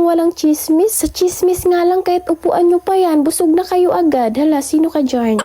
walang chismis? Sa chismis nga lang kahit upuan nyo pa yan, busog na kayo agad. Hala, sino ka dyan?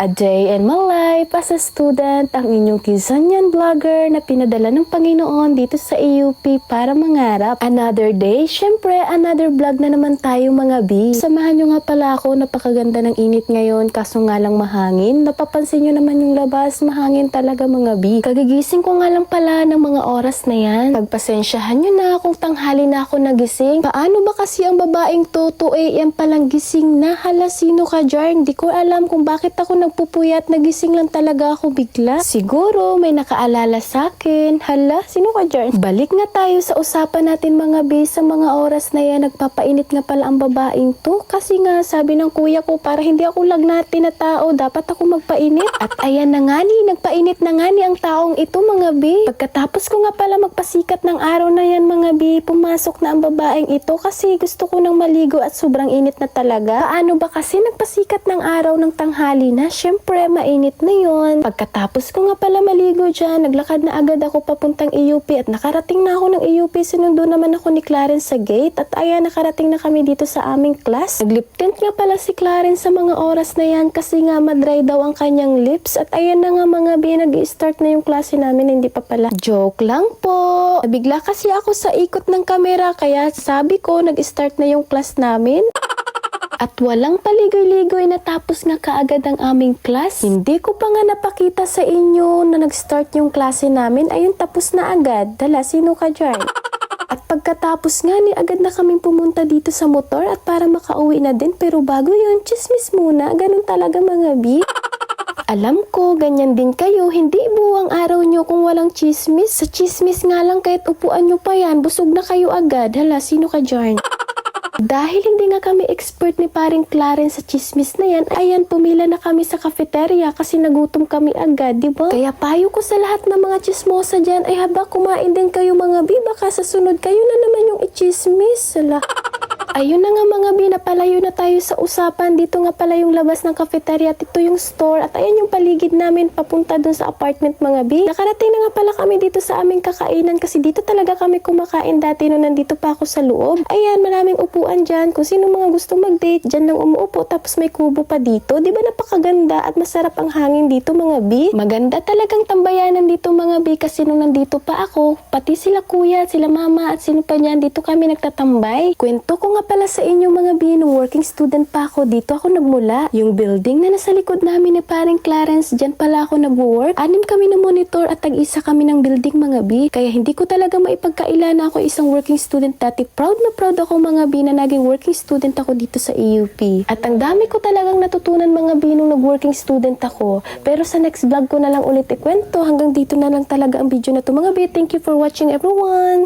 A day in my life as a student, ang inyong Kizanyan vlogger na pinadala ng Panginoon dito sa AUP para mangarap. Another day, syempre another vlog na naman tayo mga B. Samahan nyo nga pala ako, napakaganda ng init ngayon kaso nga lang mahangin. Napapansin nyo naman yung labas, mahangin talaga mga B. Kagigising ko nga lang pala ng mga oras na yan. Pagpasensyahan nyo na kung tanghali na ako nagising. Paano ba kasi ang babaeng to 2 AM palang gising na? Hala, sino ka dyan? Di ko alam kung bakit ako nagpupuyat, nagising lang talaga ako bigla. Siguro may nakaalala sa akin. Hala, sino ka dyan? Balik nga tayo sa usapan natin mga B. Sa mga oras na yan, nagpapainit nga pala ang babaeng to. Kasi nga sabi ng kuya ko, para hindi ako lagnatin na tao, dapat ako magpainit. At ayan na nga ni, nagpainit na nga ni ang taong ito mga B. Pagkatapos ko nga pala magpasikat ng araw na yan mga B, pumasok na ang babaeng ito kasi gusto ko nang maligo at sobrang init na talaga. Paano ba kasi nagpasikat ng araw ng tanghali na? Syempre, mainit na yon. Pagkatapos ko nga pala maligo dyan, naglakad na agad ako papuntang AUP at nakarating na ako ng AUP. Sinundo naman ako ni Clarence sa gate at ayan, nakarating na kami dito sa aming class. Naglip tint nga pala si Clarence sa mga oras na yan kasi nga madry daw ang kanyang lips at ayan na nga mga B, nag-i-start na yung klase namin, hindi pa pala. Joke lang po. Nabigla kasi ako sa ikot ng kamera kaya sabi ko nag-start na yung class namin. At walang paligoy-ligoy natapos nga kaagad ang aming class. Hindi ko pa nga napakita sa inyo na nag-start yung klase namin. Ayun, tapos na agad. Dala, sino ka dyan? At pagkatapos nga ni agad na kaming pumunta dito sa motor at para makauwi na din. Pero bago yun, chismis muna. Ganun talaga mga B. Alam ko, ganyan din kayo. Hindi buwang araw nyo kung walang chismis. Sa chismis nga lang kahit upuan nyo pa yan, busog na kayo agad. Hala, sino ka dyan? Dahil hindi nga kami expert ni paring Clarence sa chismis na yan, ayan, pumila na kami sa cafeteria kasi nagutom kami agad, di ba? Kaya payo ko sa lahat ng mga chismosa dyan, ay haba kumain din kayo mga B, baka sa sunod kayo na naman yung i-chismis. Sala. Ayun na nga mga B, napalayo na tayo sa usapan. Dito nga pala yung labas ng cafeteria at ito yung store. At ayan yung paligid namin papunta dun sa apartment mga B. Nakarating na nga pala kami dito sa aming kakainan kasi dito talaga kami kumakain dati nung nandito pa ako sa loob. Ayan, maraming upuan dyan. Kung sino mga gusto mag-date, dyan lang umuupo. Tapos may kubo pa dito. Di ba napakaganda at masarap ang hangin dito mga B? Maganda talagang tambayanan dito mga B kasi nung nandito pa ako, pati sila kuya, sila mama at sino pa niyan, dito kami nagtatambay. Kwento ko nga pala sa inyo mga B, nung working student pa ako, dito ako nagmula. Yung building na nasa likod namin ni paring Clarence, dyan pala ako nag-work. 6 kami na monitor at tag-isa kami ng building mga B. Kaya hindi ko talaga maipagkaila na ako isang working student dati. Proud na proud ako mga B na naging working student ako dito sa AUP. At ang dami ko talagang natutunan mga B nung nag-working student ako. Pero sa next vlog ko na lang ulit ikwento. Hanggang dito na lang talaga ang video na to mga B. Thank you for watching everyone!